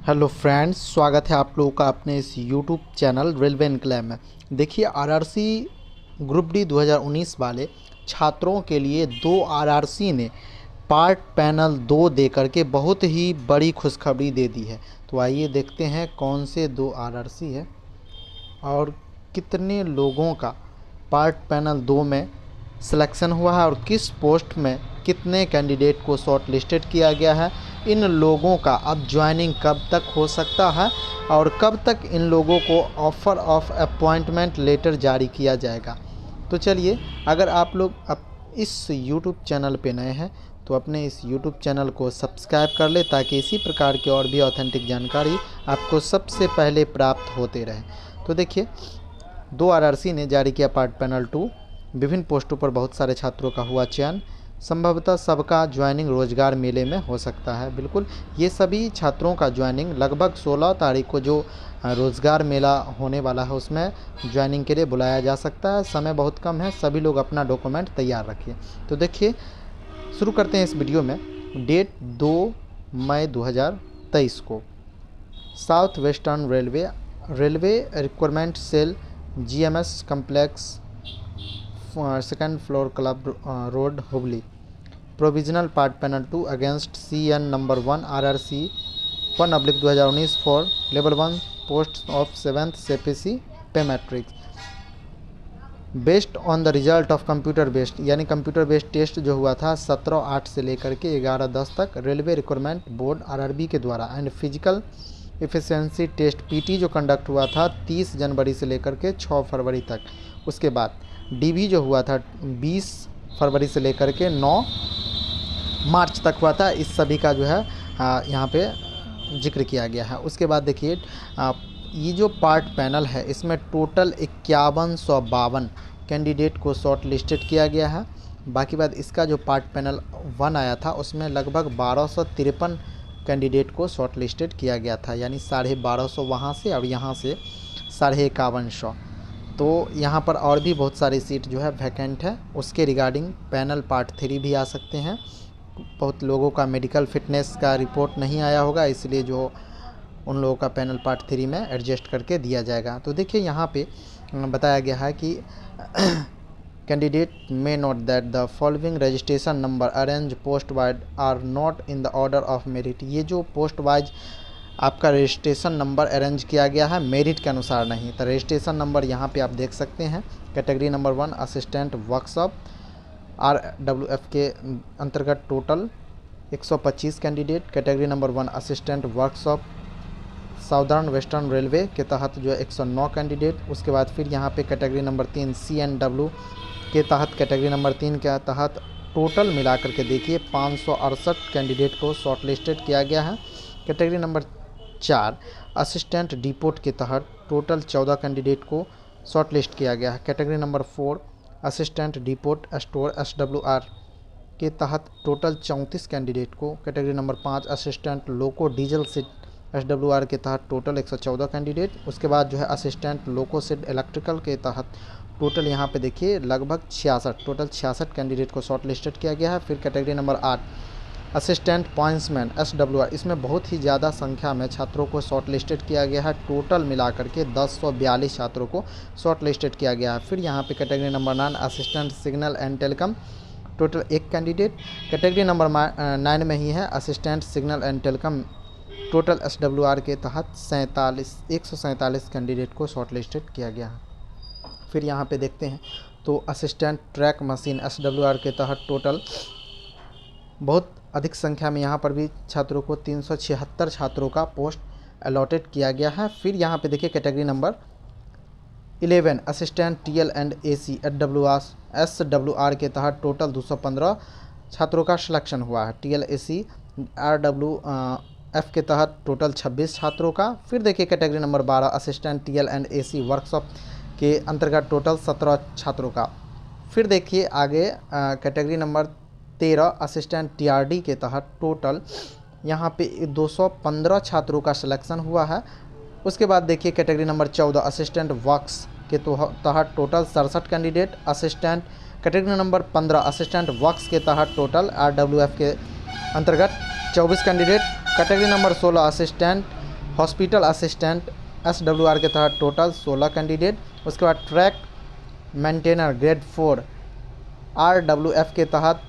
Hello friends, स्वागत है आप लोगों का अपने इस यूट्यूब चैनल रेलवे इनक्लेव में। देखिए, आरआरसी ग्रुप डी 2019 वाले छात्रों के लिए दो आरआरसी ने पार्ट पैनल 2 दे करके बहुत ही बड़ी खुशखबरी दे दी है। तो आइए देखते हैं कौन से दो आरआरसी है और कितने लोगों का पार्ट पैनल 2 में सिलेक्शन हुआ है और किस पोस्ट में कितने कैंडिडेट को शॉर्ट लिस्टेड किया गया है। इन लोगों का अब ज्वाइनिंग कब तक हो सकता है और कब तक इन लोगों को ऑफ़र ऑफ अपॉइंटमेंट लेटर जारी किया जाएगा। तो चलिए, अगर आप लोग अब इस YouTube चैनल पे नए हैं तो अपने इस YouTube चैनल को सब्सक्राइब कर ले ताकि इसी प्रकार की और भी ऑथेंटिक जानकारी आपको सबसे पहले प्राप्त होते रहे। तो देखिए, दो आरआरसी ने जारी किया पार्ट पैनल 2। विभिन्न पोस्टों पर बहुत सारे छात्रों का हुआ चयन। संभवतः सबका ज्वाइनिंग रोजगार मेले में हो सकता है। बिल्कुल, ये सभी छात्रों का ज्वाइनिंग लगभग 16 तारीख को जो रोज़गार मेला होने वाला है उसमें ज्वाइनिंग के लिए बुलाया जा सकता है। समय बहुत कम है, सभी लोग अपना डॉक्यूमेंट तैयार रखिए। तो देखिए, शुरू करते हैं इस वीडियो में। डेट 2 मई 2023 को South Western Railway requirement cell GMS complex second floor club road Hubli, provisional part panel 2 against CN number 1 RRC 1/2019 for level 1 post of 7th CPC pay matrix based on the result of computer based, यानी computer based test जो हुआ था 17/8 से लेकर के 11/10 तक railway requirement board RRB के द्वारा, and physical efficiency test PT जो कंडक्ट हुआ था 30 जनवरी से लेकर के 6 फरवरी तक। उसके बाद DB जो हुआ था 20 फरवरी से लेकर के 9 मार्च तक हुआ था। इस सभी का जो है यहाँ पे जिक्र किया गया है। उसके बाद देखिए, ये जो पार्ट पैनल है इसमें टोटल 5152 कैंडिडेट को शॉर्ट लिस्टेड किया गया है। बाकी बात, इसका जो पार्ट पैनल 1 आया था उसमें लगभग 1253 कैंडिडेट को शॉर्ट लिस्टेड किया गया था, यानी 1250 वहाँ से और यहाँ से 5150। तो यहाँ पर और भी बहुत सारी सीट जो है वैकेंट है। उसके रिगार्डिंग पैनल पार्ट 3 भी आ सकते हैं। बहुत लोगों का मेडिकल फिटनेस का रिपोर्ट नहीं आया होगा, इसलिए जो उन लोगों का पैनल पार्ट 3 में एडजस्ट करके दिया जाएगा। तो देखिए, यहाँ पे बताया गया है कि candidate may note that the following registration number arrange post wise are not in the order of merit. ये जो पोस्ट वाइज आपका रजिस्ट्रेशन नंबर अरेंज किया गया है मेरिट के अनुसार नहीं। तो रजिस्ट्रेशन नंबर यहाँ पे आप देख सकते हैं। Category number 1 assistant workshop RWF के अंतर्गत total 125 candidate. Category number 1 assistant workshop southern western railway के तहत जो है 109 कैंडिडेट। उसके बाद फिर यहाँ पे कैटेगरी नंबर 3 CNW के तहत, कैटेगरी नंबर 3 के तहत टोटल मिलाकर के देखिए 568 कैंडिडेट को शॉर्ट लिस्टेड किया गया है। कैटेगरी नंबर 4 असिस्टेंट डिपोट के तहत टोटल 14 कैंडिडेट को शॉर्ट लिस्ट किया गया है। Category number 4 assistant depot store SWR के तहत टोटल 34 कैंडिडेट को। Category number 5 assistant loco diesel seat SWR के तहत टोटल 114 कैंडिडेट। उसके बाद जो है असिस्टेंट लोको सीट इलेक्ट्रिकल के तहत टोटल यहाँ पे देखिए लगभग 66 कैंडिडेट को शॉर्ट लिस्टेड किया गया है। फिर category number 8 assistant pointsman SWR, इसमें बहुत ही ज़्यादा संख्या में छात्रों को शॉर्ट लिस्टेड किया गया है। टोटल मिलाकर के 1042 छात्रों को शॉर्ट लिस्टेड किया गया है। फिर यहाँ पे category number 9 assistant signal and telecom, total 1 candidate. Category number 9 में ही है assistant signal and telecom, total SWR के तहत 147 कैंडिडेट को शॉर्ट लिस्टेड किया गया है। फिर यहाँ पे देखते हैं तो असिस्टेंट ट्रैक मशीन SWR के तहत टोटल बहुत अधिक संख्या में यहाँ पर भी छात्रों को 376 छात्रों का पोस्ट अलॉटेड किया गया है। फिर यहाँ पे देखिए category number 11 assistant TL and AC SWR के तहत टोटल 215 छात्रों का सिलेक्शन हुआ है। TL AC RWF के तहत टोटल 26 छात्रों का। फिर देखिए category number 12 assistant TL and AC workshop के अंतर्गत टोटल 17 छात्रों का। फिर देखिए आगे कैटेगरी नंबर 13 असिस्टेंट TRD के तहत टोटल यहाँ पे 215 छात्रों का सिलेक्शन हुआ है। उसके बाद देखिए कैटेगरी नंबर 14 असिस्टेंट वर्क्स के तहत total 67 candidate. Assistant category number 15 assistant works के तहत टोटल RWF के अंतर्गत 24 candidate. Category number 16 assistant hospital assistant SWR के तहत टोटल 16 कैंडिडेट। उसके बाद ट्रैक मेंटेनर ग्रेड 4 RWF के तहत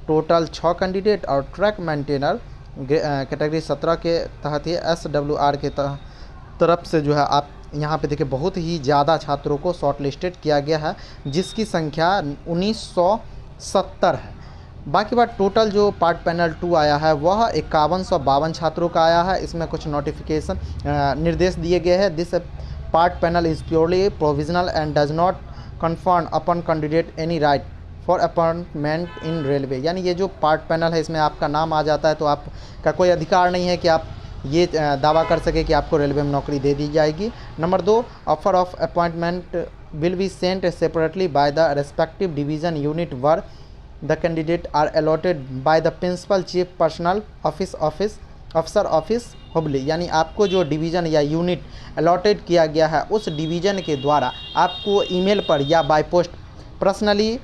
टोटल 6 कैंडिडेट और ट्रैक मेंटेनर कैटेगरी 17 के तहत ये SWR के तरफ से जो है आप यहाँ पे देखिए बहुत ही ज़्यादा छात्रों को शॉर्ट लिस्टेड किया गया है, जिसकी संख्या 1970 है। बाकी बात टोटल जो पार्ट पैनल 2 आया है वह 5152 छात्रों का आया है। इसमें कुछ नोटिफिकेशन निर्देश दिए गए हैं। This part panel is purely provisional and does not confirm upon candidate any right for appointment in railway. यानी ये जो पार्ट पैनल है इसमें आपका नाम आ जाता है तो आपका कोई अधिकार नहीं है कि आप ये दावा कर सके कि आपको रेलवे में नौकरी दे दी जाएगी। Number 2, offer of appointment will be sent separately by the respective division unit where the candidate are allotted by the principal chief personnel officer office Hubli. यानी आपको जो डिवीज़न या यूनिट अलॉटेड किया गया है उस डिवीज़न के द्वारा आपको ईमेल पर या बाय पोस्ट पर्सनली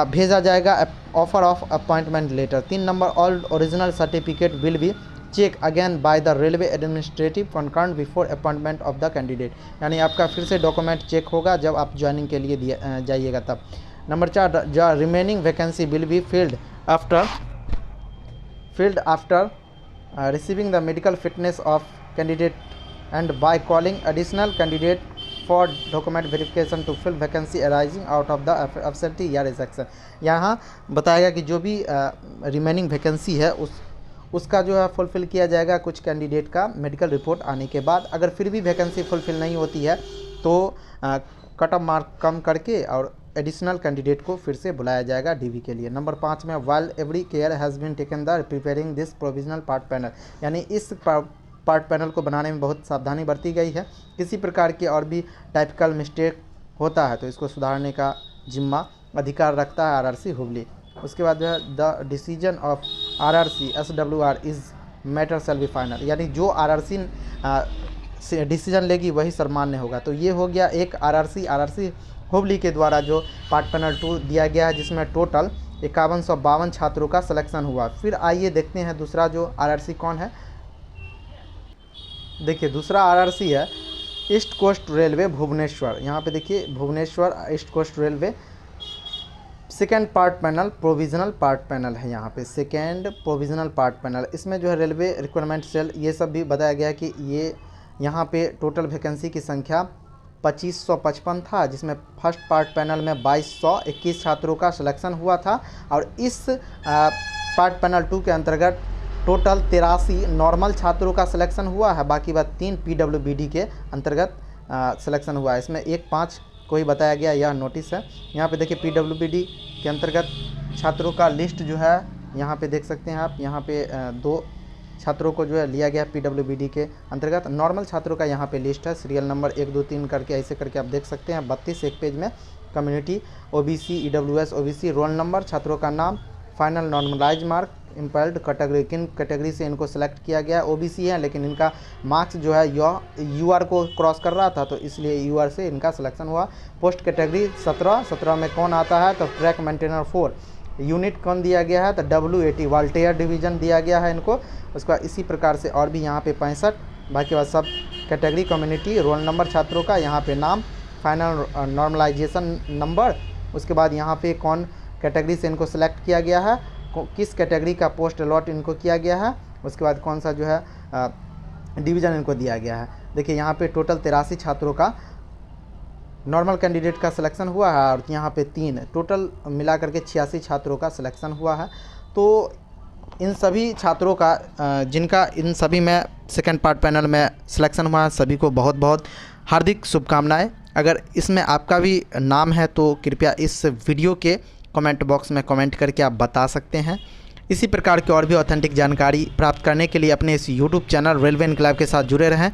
भेजा जाएगा offer of appointment letter. 3 number, all original certificate will be check again by the railway administrative concern before appointment of the candidate. यानी आपका फिर से डॉक्यूमेंट चेक होगा जब आप ज्वाइनिंग के लिए जाइएगा तब। Number 4, the remaining vacancy will be filled after receiving the medical fitness of candidate and by calling additional candidate for document verification to fill vacancy arising out of the absentee या rejection. यहाँ बताया कि जो भी remaining vacancy है उसका जो है फुलफ़िल किया जाएगा कुछ कैंडिडेट का मेडिकल रिपोर्ट आने के बाद। अगर फिर भी वैकेंसी फुलफ़िल नहीं होती है तो कट ऑफ मार्क कम करके और एडिशनल कैंडिडेट को फिर से बुलाया जाएगा डीवी के लिए। नंबर 5 में, while every care has been taken the preparing this provisional part panel. यानी इस पार्ट पैनल को बनाने में बहुत सावधानी बरती गई है। किसी प्रकार की और भी टाइपिकल मिस्टेक होता है तो इसको सुधारने का जिम्मा अधिकार रखता है आरआरसी हुबली। उसके बाद जो है the decision of RRC SWR is matter shall be final. यानी जो आरआरसी डिसीजन लेगी वही सर्वमान्य होगा। तो ये हो गया एक आरआरसी हुबली के द्वारा जो पार्ट पैनल 2 दिया गया है, जिसमें टोटल 5152 छात्रों का सिलेक्शन हुआ। फिर आइए देखते हैं दूसरा जो आरआरसी कौन है। देखिए दूसरा आरआरसी है ईस्ट कोस्ट रेलवे भुवनेश्वर। यहाँ पे देखिए Bhubaneswar East Coast Railway second part panel provisional part panel है। यहाँ पे सेकेंड प्रोविजनल पार्ट पैनल, इसमें जो है रेलवे रिक्वायरमेंट सेल ये सब भी बताया गया कि ये यहाँ पे टोटल वैकेंसी की संख्या 2555 था, जिसमें फर्स्ट पार्ट पैनल में 2221 छात्रों का सिलेक्शन हुआ था और इस पार्ट पैनल 2 के अंतर्गत टोटल 83 नॉर्मल छात्रों का सिलेक्शन हुआ है। बाकी बात 3 PWBD के अंतर्गत सिलेक्शन हुआ है। इसमें 1-5 को ही बताया गया, यह नोटिस है। यहाँ पे देखिए PWBD के अंतर्गत छात्रों का लिस्ट जो है यहाँ पे देख सकते हैं आप। यहाँ पे 2 छात्रों को जो है लिया गया PWBD के अंतर्गत। नॉर्मल छात्रों का यहाँ पे लिस्ट है, सीरियल नंबर 1 2 3 करके ऐसे करके आप देख सकते हैं। 32 एक पेज में community OBC EWS OBC roll number, छात्रों का नाम, final normalise mark, empanelled category, किन कैटेगरी से इनको सेलेक्ट किया गया। OBC है लेकिन इनका मार्क्स जो है UR को क्रॉस कर रहा था तो इसलिए UR से इनका सिलेक्शन हुआ। पोस्ट कैटेगरी 17 में कौन आता है तो ट्रैक मेंटेनर 4। यूनिट कौन दिया गया है तो WAT वाल्टेयर डिवीज़न दिया गया है इनको। उसका इसी प्रकार से और भी यहाँ पे 65। बाकी बाद सब कैटेगरी कम्युनिटी रोल नंबर छात्रों का, यहाँ पे नाम, फाइनल नॉर्मलाइजेशन नंबर। उसके बाद यहाँ पे कौन कैटेगरी से इनको सेलेक्ट किया गया है, किस कैटेगरी का पोस्ट अलॉट इनको किया गया है। उसके बाद कौन सा जो है डिवीज़न इनको दिया गया है। देखिए यहाँ पे टोटल 83 छात्रों का नॉर्मल कैंडिडेट का सिलेक्शन हुआ है और यहाँ पे 3 टोटल मिला करके 86 छात्रों का सिलेक्शन हुआ है। तो इन सभी छात्रों का जिनका इन सभी में सेकेंड पार्ट पैनल में सिलेक्शन हुआ है सभी को बहुत बहुत हार्दिक शुभकामनाएं। अगर इसमें आपका भी नाम है तो कृपया इस वीडियो के कमेंट बॉक्स में कमेंट करके आप बता सकते हैं। इसी प्रकार की और भी ऑथेंटिक जानकारी प्राप्त करने के लिए अपने इस YouTube चैनल रेलवे इनकलाब के साथ जुड़े रहें।